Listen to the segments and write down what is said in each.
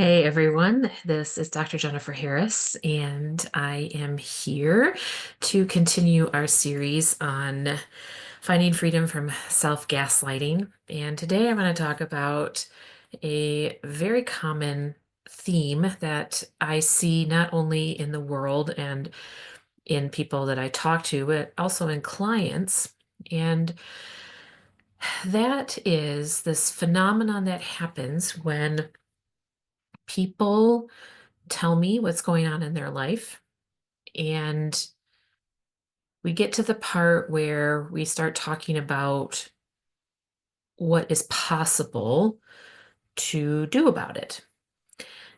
Hey everyone, this is Dr. Jennifer Harris, and I am here to continue our series on finding freedom from self-gaslighting. And today I'm going to talk about a very common theme that I see not only in the world and in people that I talk to, but also in clients. And that is this phenomenon that happens when people tell me what's going on in their life. And we get to the part where we start talking about what is possible to do about it.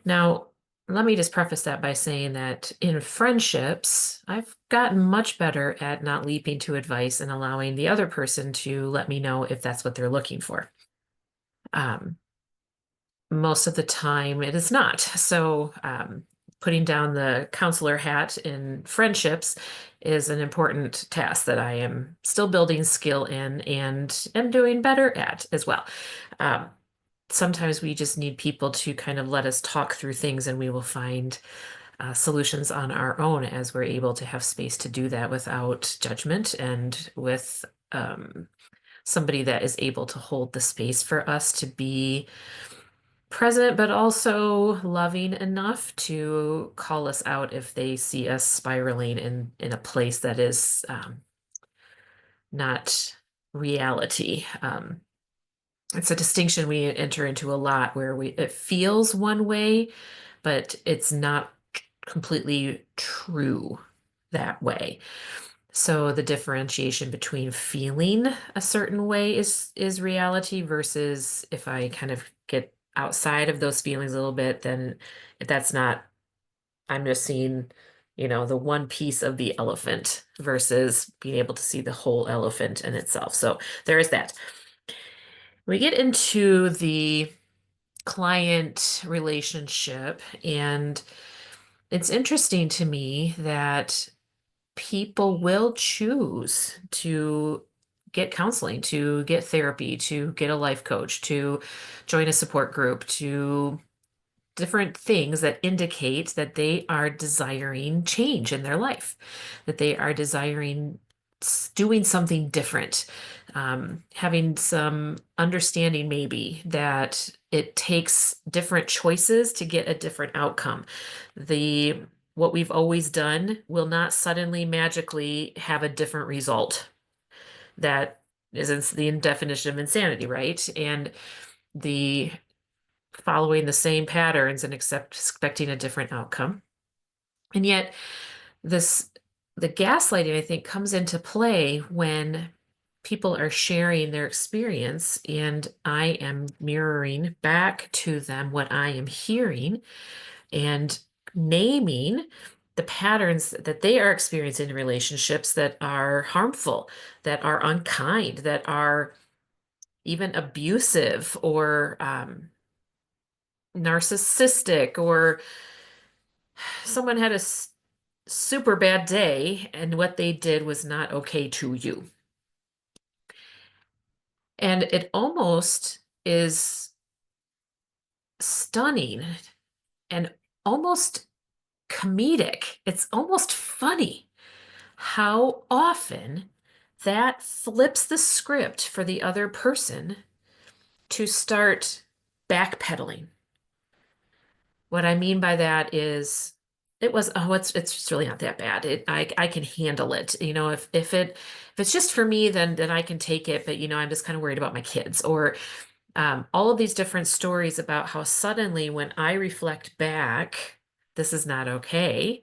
Now, let me just preface that by saying that in friendships, I've gotten much better at not leaping to advice and allowing the other person to let me know if that's what they're looking for. Um, Most of the time it is not. So, putting down the counselor hat in friendships is an important task that I am still building skill in and am doing better at as well. Um, Sometimes we just need people to kind of let us talk through things and we will find solutions on our own as we're able to have space to do that without judgment and with somebody that is able to hold the space for us to be present, but also loving enough to call us out if they see us spiraling in a place that is not reality. It's a distinction we enter into a lot where we it feels one way, but it's not completely true that way. So the differentiation between feeling a certain way is reality versus if I kind of get outside of those feelings a little bit, then if that's not, I'm just seeing, the one piece of the elephant versus being able to see the whole elephant in itself. So there is that. We get into the client relationship, and it's interesting to me that people will choose to get counseling, to get therapy, to get a life coach, to join a support group, to different things that indicate that they are desiring change in their life, that they are desiring doing something different, having some understanding maybe that it takes different choices to get a different outcome. The what we've always done will not suddenly magically have a different result. That is the definition of insanity, right? And the following the same patterns and expecting a different outcome. And yet, this the gaslighting, I think, comes into play when people are sharing their experience and I am mirroring back to them what I am hearing and naming the patterns that they are experiencing in relationships that are harmful, that are unkind, that are even abusive or narcissistic, or someone had a super bad day and what they did was not okay to you. And it almost is stunning and almost comedic. It's almost funny how often that flips the script for the other person to start backpedaling. What I mean by that is it's just really not that bad. I can handle it. If it's just for me, then I can take it, but I'm just kind of worried about my kids. Or all of these different stories about how suddenly when I reflect back, this is not okay,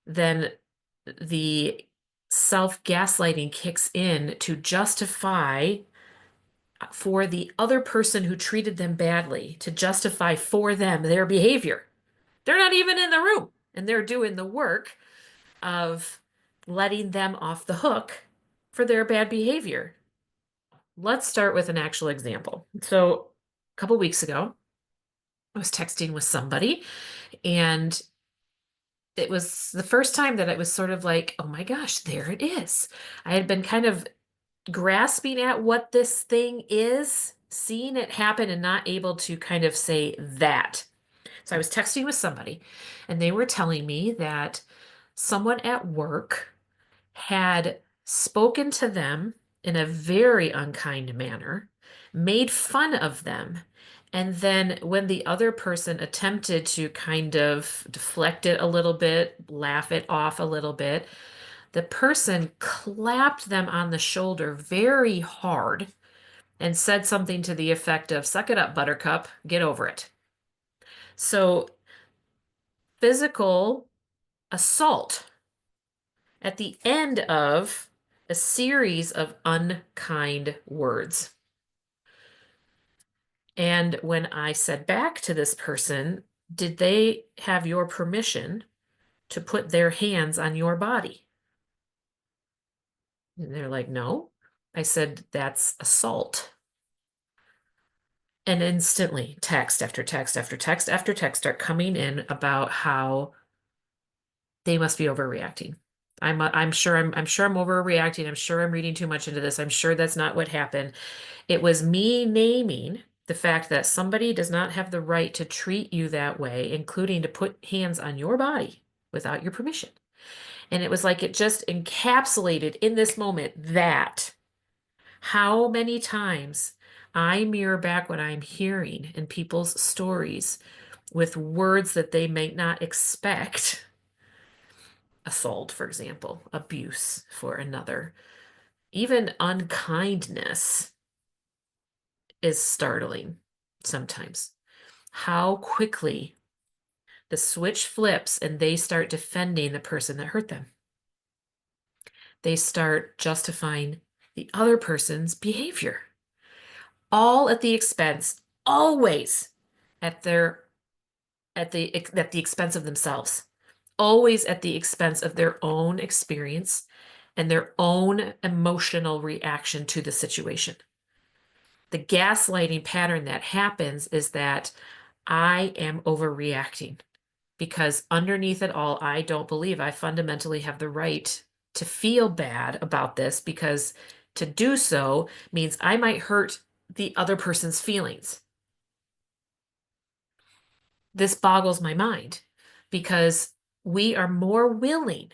then the self-gaslighting kicks in to justify for the other person who treated them badly, to justify for them their behavior. They're not even in the room and they're doing the work of letting them off the hook for their bad behavior. Let's start with an actual example. So, a couple weeks ago, I was texting with somebody, and it was the first time that it was sort of like, oh my gosh, there it is. I had been kind of grasping at what this thing is, seeing it happen, and not able to kind of say that. So I was texting with somebody, and they were telling me that someone at work had spoken to them in a very unkind manner, made fun of them, and then when the other person attempted to kind of deflect it a little bit, laugh it off a little bit, the person clapped them on the shoulder very hard and said something to the effect of, "Suck it up, buttercup, get over it." So, physical assault at the end of a series of unkind words. And when I said back to this person, did they have your permission to put their hands on your body? And they're like, no. I said, that's assault. And instantly, text after text after text after text start coming in about how they must be overreacting. I'm sure I'm overreacting. I'm sure I'm reading too much into this. I'm sure that's not what happened. It was me naming the fact that somebody does not have the right to treat you that way, including to put hands on your body without your permission. And it was like it just encapsulated in this moment that how many times I mirror back what I'm hearing in people's stories with words that they may not expect. Assault, for example, abuse for another, even unkindness is startling sometimes. How quickly the switch flips and they start defending the person that hurt them. They start justifying the other person's behavior, all at the expense, always at their at the expense of themselves, always at the expense of their own experience and their own emotional reaction to the situation. The gaslighting pattern that happens is that I am overreacting because underneath it all, I don't believe I fundamentally have the right to feel bad about this because to do so means I might hurt the other person's feelings. This boggles my mind because we are more willing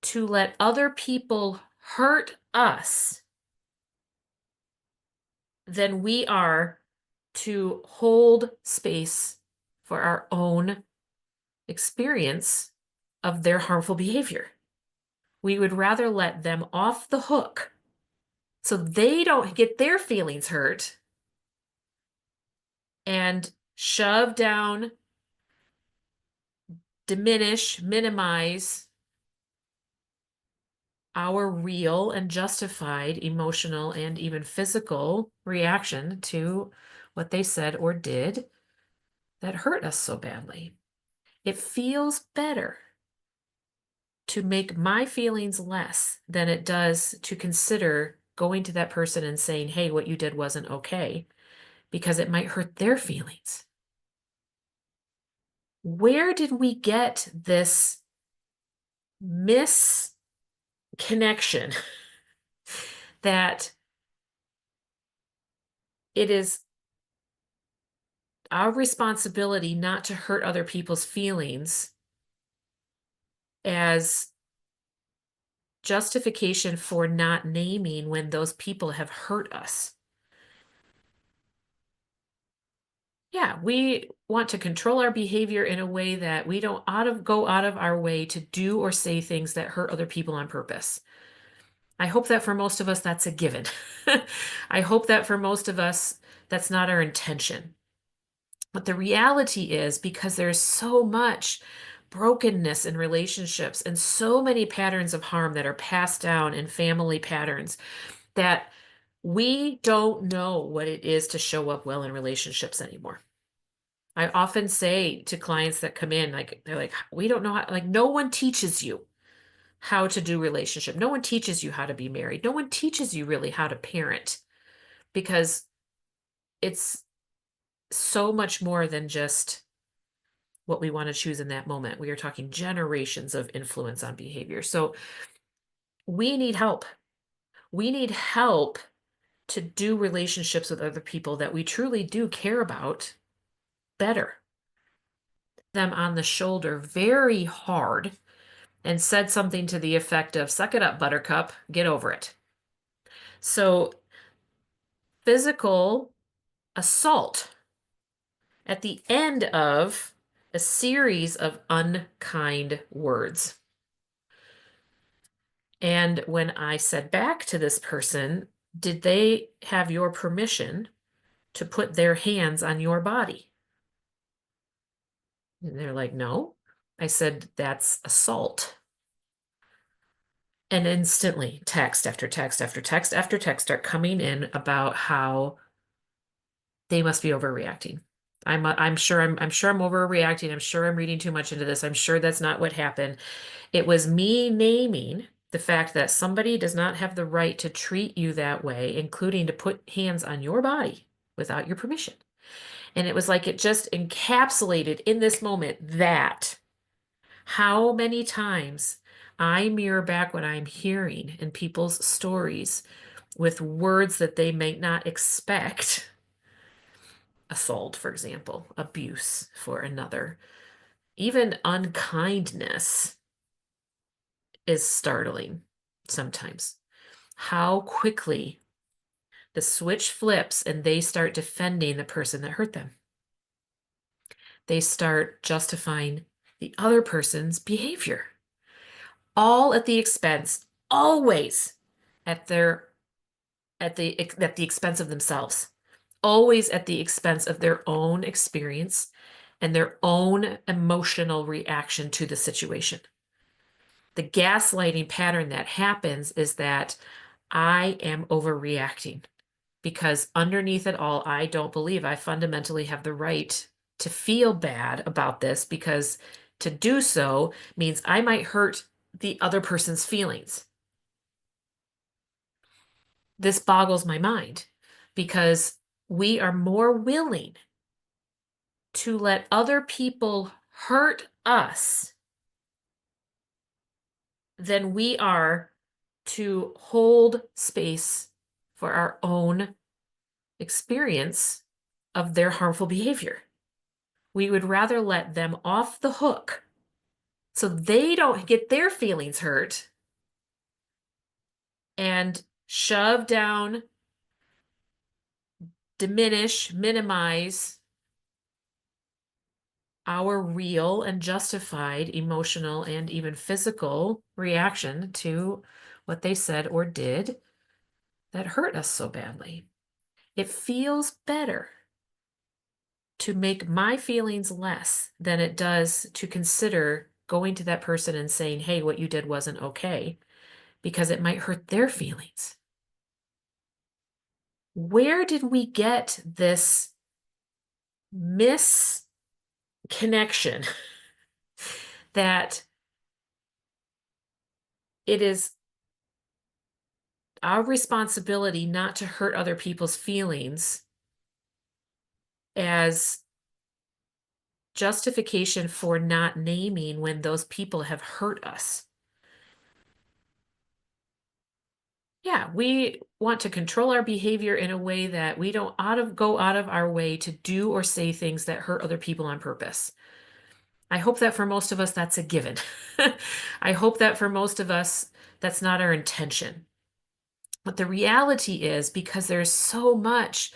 to let other people hurt us than we are to hold space for our own experience of their harmful behavior. We would rather let them off the hook so they don't get their feelings hurt and shove down, diminish, minimize our real and justified emotional and even physical reaction to what they said or did that hurt us so badly. It feels better to make my feelings less than it does to consider going to that person and saying, hey, what you did wasn't okay, because it might hurt their feelings. Where did we get this misconnection that it is our responsibility not to hurt other people's feelings as justification for not naming when those people have hurt us? Yeah, we want to control our behavior in a way that we don't go out of our way to do or say things that hurt other people on purpose. I hope that for most of us, that's a given. I hope that for most of us, that's not our intention. But the reality is, because there's so much brokenness in relationships and so many patterns of harm that are passed down in family patterns, that we don't know what it is to show up well in relationships anymore. I often say to clients that come in, like, they're like, we don't know how, like, no one teaches you how to do relationship. No one teaches you how to be married. No one teaches you really how to parent because it's so much more than just what we want to choose in that moment. We are talking generations of influence on behavior. So we need help. We need help to do relationships with other people that we truly do care about better. them on the shoulder very hard and said something to the effect of, "Suck it up, buttercup, get over it." So, physical assault at the end of a series of unkind words. And when I said back to this person, "Did they have your permission to put their hands on your body?" And they're like, "No." I said, "That's assault." And instantly, text after text after text after text start coming in about how they must be overreacting. I'm sure I'm overreacting. I'm sure I'm reading too much into this. I'm sure that's not what happened. It was me naming the fact that somebody does not have the right to treat you that way, including to put hands on your body without your permission. And it was like it just encapsulated in this moment that how many times I mirror back what I'm hearing in people's stories with words that they may not expect. Assault, for example, abuse for another, even unkindness is startling sometimes. How quickly the switch flips and they start defending the person that hurt them. They start justifying the other person's behavior, all at the expense, always at their at the expense of themselves, always at the expense of their own experience and their own emotional reaction to the situation. The gaslighting pattern that happens is that I am overreacting because underneath it all, I don't believe I fundamentally have the right to feel bad about this because to do so means I might hurt the other person's feelings. This boggles my mind because we are more willing to let other people hurt us than we are to hold space for our own experience of their harmful behavior. We would rather let them off the hook so they don't get their feelings hurt and shove down, diminish, minimize our real and justified emotional and even physical reaction to what they said or did that hurt us so badly. It feels better to make my feelings less than it does to consider going to that person and saying, "Hey, what you did wasn't okay," because it might hurt their feelings. Where did we get this misconnection that it is our responsibility not to hurt other people's feelings as justification for not naming when those people have hurt us? Yeah, we want to control our behavior in a way that we don't go out of our way to do or say things that hurt other people on purpose. I hope that for most of us, that's a given. I hope that for most of us, that's not our intention. But the reality is, because there's so much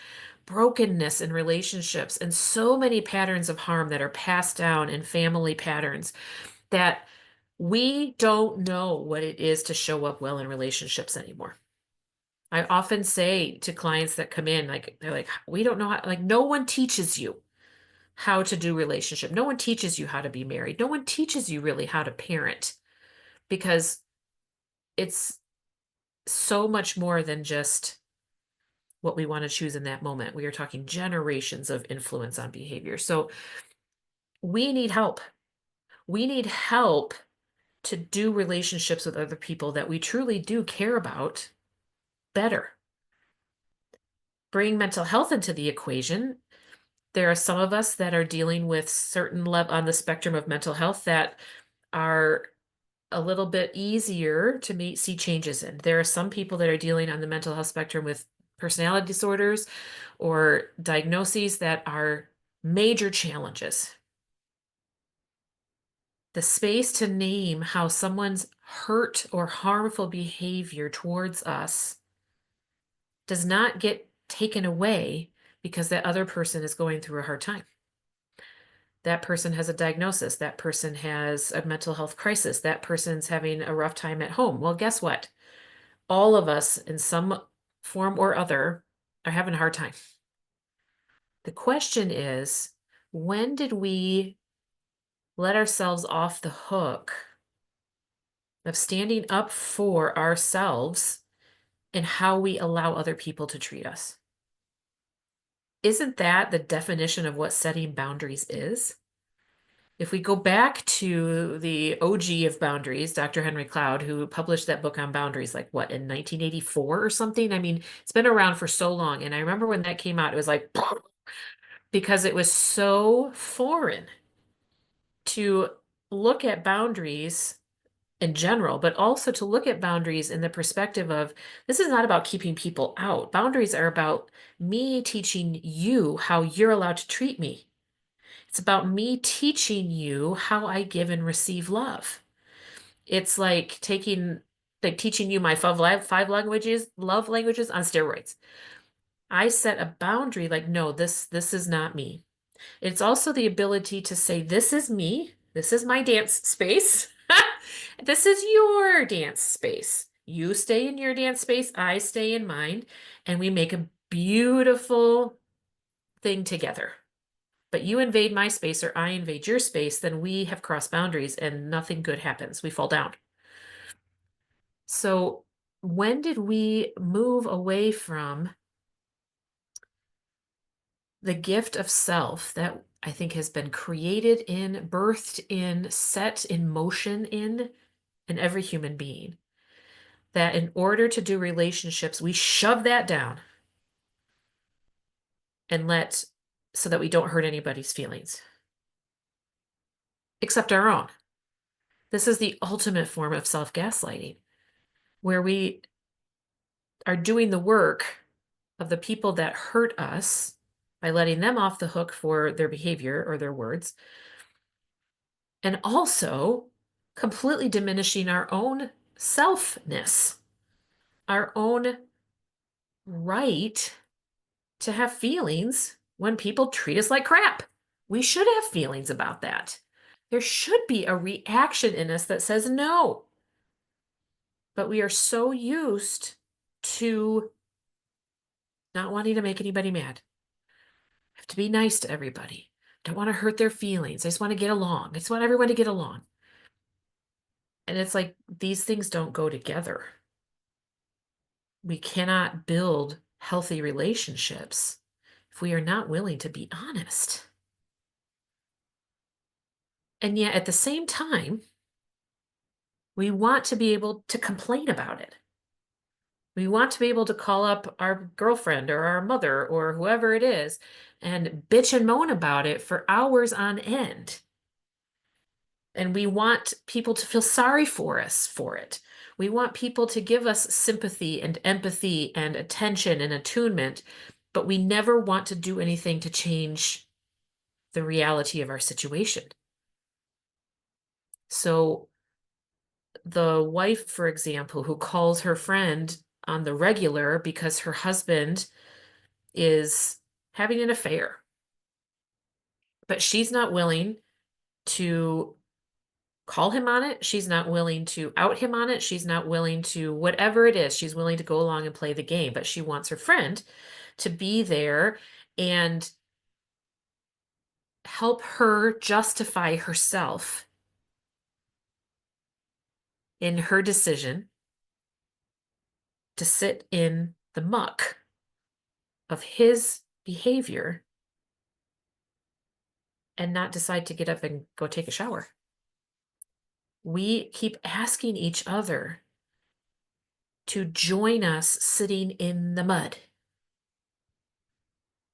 brokenness in relationships and so many patterns of harm that are passed down in family patterns, that we don't know what it is to show up well in relationships anymore. I often say to clients that come in, like, they're like, "We don't know how," like, no one teaches you how to do relationship. No one teaches you how to be married. No one teaches you really how to parent because it's so much more than just what we want to choose in that moment. We are talking generations of influence on behavior. So we need help. We need help to do relationships with other people that we truly do care about better. Bring mental health into the equation. There are some of us that are dealing with certain level on the spectrum of mental health that are a little bit easier to see changes in. There are some people that are dealing on the mental health spectrum with personality disorders or diagnoses that are major challenges. The space to name how someone's hurt or harmful behavior towards us does not get taken away because that other person is going through a hard time. That person has a diagnosis. That person has a mental health crisis. That person's having a rough time at home. Well, guess what? All of us, in some form or other, are having a hard time. The question is, when did we let ourselves off the hook of standing up for ourselves and how we allow other people to treat us? Isn't that the definition of what setting boundaries is? If we go back to the OG of boundaries, Dr. Henry Cloud, who published that book on boundaries, like what, in 1984 or something? I mean, it's been around for so long. And I remember when that came out, it was like, because it was so foreign to look at boundaries in general, but also to look at boundaries in the perspective of this is not about keeping people out. Boundaries are about me teaching you how you're allowed to treat me. It's about me teaching you how I give and receive love. It's like teaching you my five languages, love languages on steroids. I set a boundary like, no, this is not me. It's also the ability to say, this is me. This is my dance space. This is your dance space. You stay in your dance space. I stay in mine. And we make a beautiful thing together. But you invade my space or I invade your space, then we have crossed boundaries and nothing good happens. We fall down. So when did we move away from the gift of self that I think has been created in, birthed in, set in motion in every human being? That in order to do relationships, we shove that down and so that we don't hurt anybody's feelings, except our own. This is the ultimate form of self-gaslighting, where we are doing the work of the people that hurt us by letting them off the hook for their behavior or their words, and also completely diminishing our own selfness, our own right to have feelings when people treat us like crap. We should have feelings about that. There should be a reaction in us that says no. But we are so used to not wanting to make anybody mad. I have to be nice to everybody. Don't want to hurt their feelings. I just want to get along. I just want everyone to get along. And it's like these things don't go together. We cannot build healthy relationships if we are not willing to be honest. And yet at the same time, we want to be able to complain about it. We want to be able to call up our girlfriend or our mother or whoever it is and bitch and moan about it for hours on end. And we want people to feel sorry for us for it. We want people to give us sympathy and empathy and attention and attunement, but we never want to do anything to change the reality of our situation. So the wife, for example, who calls her friend on the regular because her husband is having an affair, but she's not willing to call him on it. She's not willing to out him on it. She's not willing to whatever it is. She's willing to go along and play the game, but she wants her friend to be there and help her justify herself in her decision to sit in the muck of his behavior and not decide to get up and go take a shower. We keep asking each other to join us sitting in the mud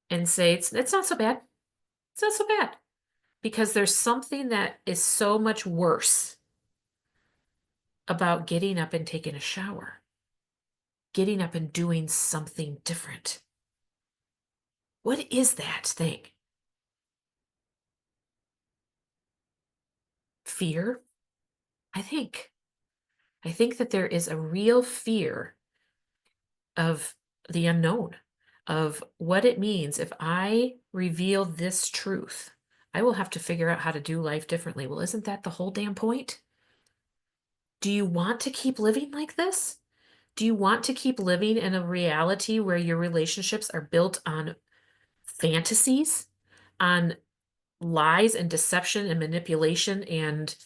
and say, it's not so bad. It's not so bad. Because there's something that is so much worse about getting up and taking a shower, getting up and doing something different. What is that thing? Fear? I think. I think that there is a real fear of the unknown, of what it means if I reveal this truth. I will have to figure out how to do life differently. Well, isn't that the whole damn point? Do you want to keep living like this? Do you want to keep living in a reality where your relationships are built on fantasies, on lies and deception and manipulation and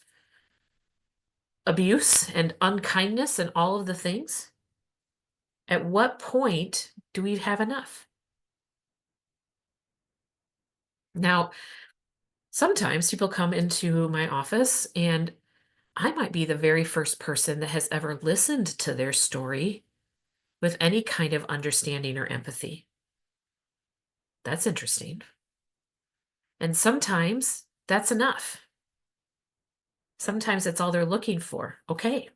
abuse and unkindness and all of the things? At what point do we have enough? Now, sometimes people come into my office and I might be the very first person that has ever listened to their story with any kind of understanding or empathy. That's interesting. And sometimes that's enough. Sometimes it's all they're looking for. Okay,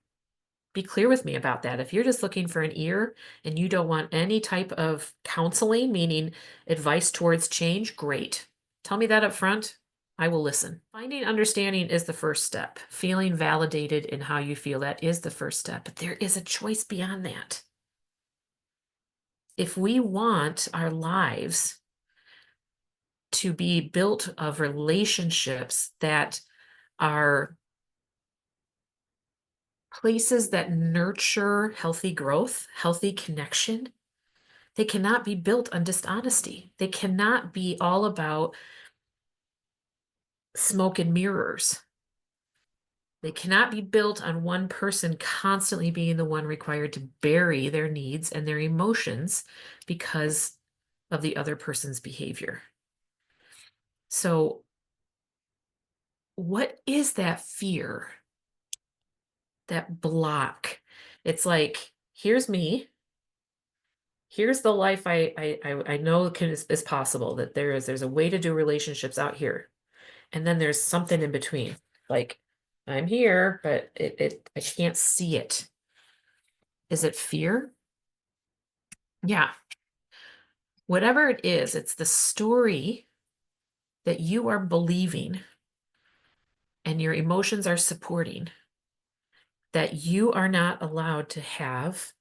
be clear with me about that. If you're just looking for an ear and you don't want any type of counseling, meaning advice towards change, great. Tell me that up front. I will listen. Finding understanding is the first step. Feeling validated in how you feel, that is the first step. But there is a choice beyond that. If we want our lives to be built of relationships that are places that nurture healthy growth, healthy connection, they cannot be built on dishonesty. They cannot be all about smoke and mirrors. They cannot be built on one person constantly being the one required to bury their needs and their emotions because of the other person's behavior. So, what is that fear, that block? It's like, here's me. Here's the life I know is possible, that there's a way to do relationships out here. And then there's something in between. Like, I'm here, but I can't see it. Is it fear? Yeah. Whatever it is, it's the story that you are believing and your emotions are supporting, that you are not allowed to have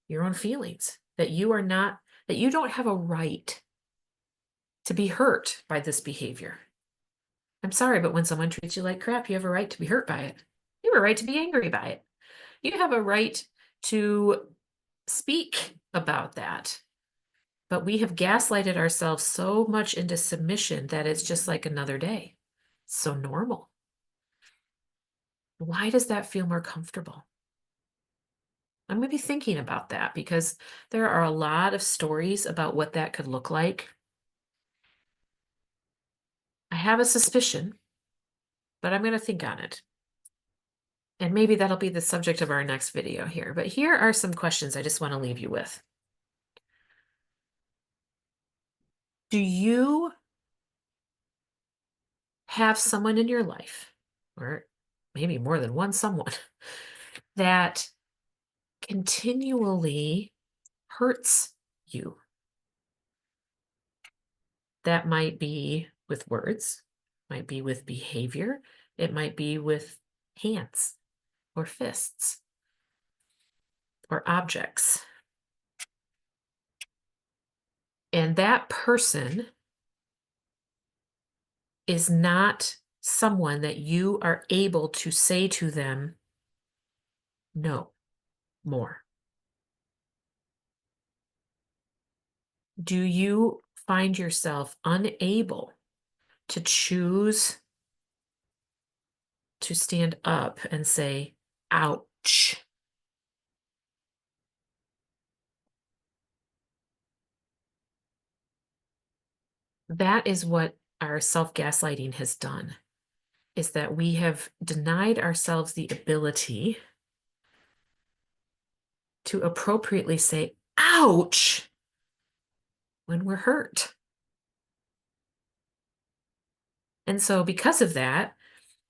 your own feelings, that you don't have a right to be hurt by this behavior. I'm sorry, but when someone treats you like crap, you have a right to be hurt by it. You have a right to be angry by it. You have a right to speak about that. But we have gaslighted ourselves so much into submission that it's just like another day. It's so normal. Why does that feel more comfortable? I'm going to be thinking about that because there are a lot of stories about what that could look like. I have a suspicion, but I'm going to think on it. And maybe that'll be the subject of our next video here. But here are some questions I just want to leave you with. Do you have someone in your life, or maybe more than one someone, that continually hurts you? That might be with words, might be with behavior, it might be with hands or fists or objects. And that person is not someone that you are able to say to them, no more. Do you find yourself unable to choose to stand up and say, ouch? That is what our self-gaslighting has done, is that we have denied ourselves the ability to appropriately say, ouch, when we're hurt. And so because of that,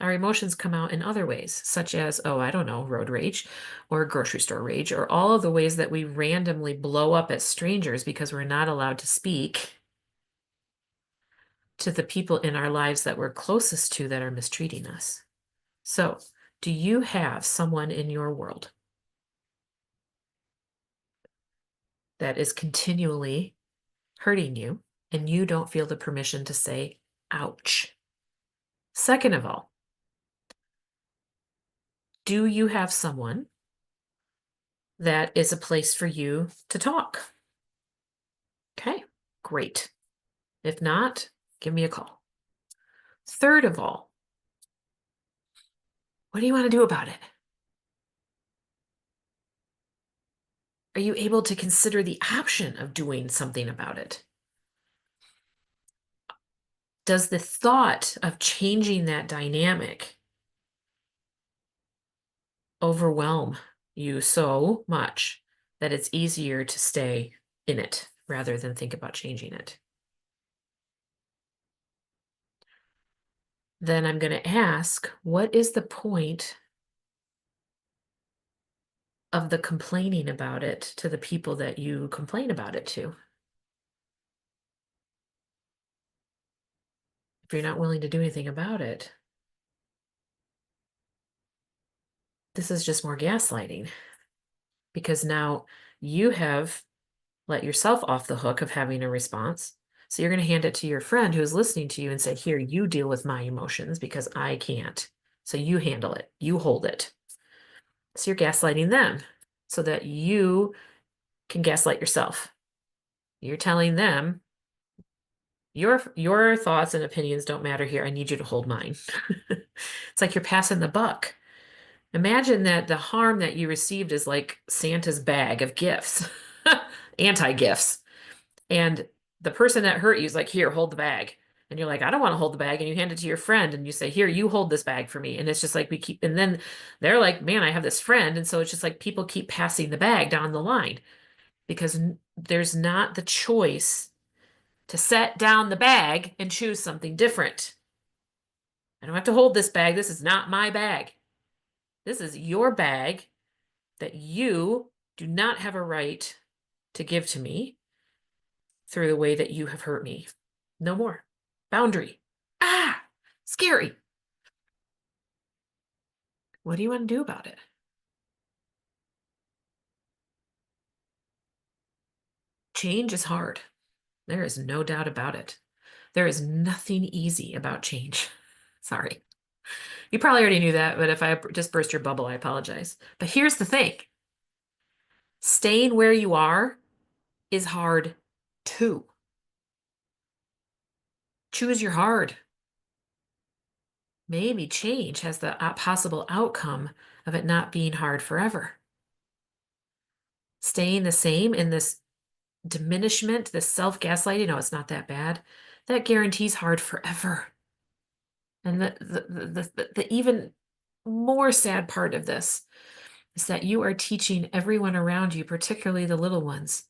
our emotions come out in other ways, such as, oh, I don't know, road rage or grocery store rage, or all of the ways that we randomly blow up at strangers because we're not allowed to speak to the people in our lives that we're closest to that are mistreating us. So, do you have someone in your world that is continually hurting you and you don't feel the permission to say, ouch? Second of all, do you have someone that is a place for you to talk? Okay, great. If not, give me a call. Third of all, what do you want to do about it? Are you able to consider the option of doing something about it? Does the thought of changing that dynamic overwhelm you so much that it's easier to stay in it rather than think about changing it? Then I'm going to ask, what is the point of the complaining about it to the people that you complain about it to? If you're not willing to do anything about it, this is just more gaslighting because now you have let yourself off the hook of having a response. So you're going to hand it to your friend who's listening to you and say, here, you deal with my emotions because I can't. So you handle it, you hold it. So you're gaslighting them so that you can gaslight yourself. You're telling them your thoughts and opinions don't matter here. I need you to hold mine. It's like you're passing the buck. Imagine that the harm that you received is like Santa's bag of gifts, anti-gifts. And the person that hurt you is like, here, hold the bag. And you're like, I don't want to hold the bag. And you hand it to your friend and you say, here, you hold this bag for me. And it's just like we keep, and then they're like, man, I have this friend. And so it's just like people keep passing the bag down the line because there's not the choice to set down the bag and choose something different. I don't have to hold this bag. This is not my bag. This is your bag that you do not have a right to give to me through the way that you have hurt me. No more. Boundary. Ah, scary. What do you want to do about it? Change is hard. There is no doubt about it. There is nothing easy about change. Sorry. You probably already knew that, but if I just burst your bubble, I apologize. But here's the thing. Staying where you are is hard too. Choose your hard. Maybe change has the possible outcome of it not being hard forever. Staying the same in this diminishment, this self-gaslighting, oh, it's not that bad, that guarantees hard forever. And the even more sad part of this is that you are teaching everyone around you, particularly the little ones,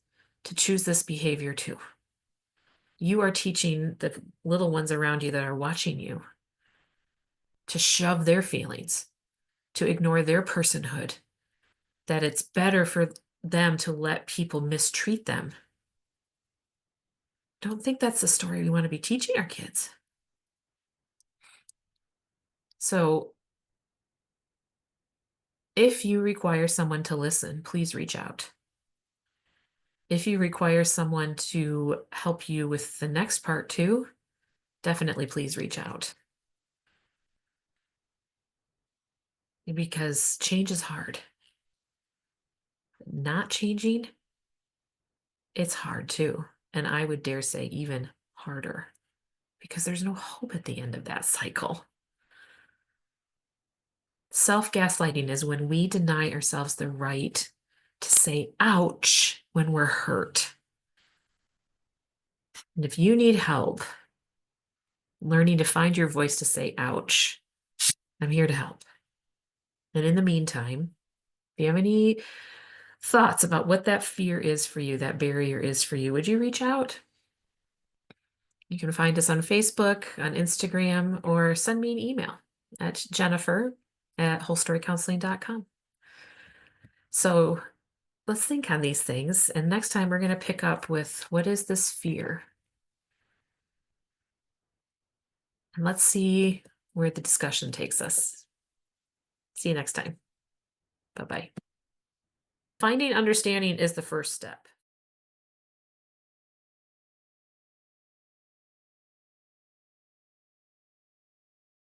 to choose this behavior too. You are teaching the little ones around you that are watching you to shove their feelings, to ignore their personhood, that it's better for them to let people mistreat them. Don't think that's the story we want to be teaching our kids. So if you require someone to listen, please reach out. If you require someone to help you with the next part too, definitely please reach out. Because change is hard. Not changing, it's hard too. And I would dare say even harder because there's no hope at the end of that cycle. Self-gaslighting is when we deny ourselves the right to say ouch when we're hurt. And if you need help learning to find your voice to say ouch, I'm here to help. And in the meantime, if you have any thoughts about what that fear is for you, that barrier is for you, would you reach out? You can find us on Facebook, on Instagram, or send me an email at jennifer@wholestorycounseling.com. So let's think on these things. And next time we're going to pick up with what is this fear? And let's see where the discussion takes us. See you next time. Bye bye. Finding understanding is the first step.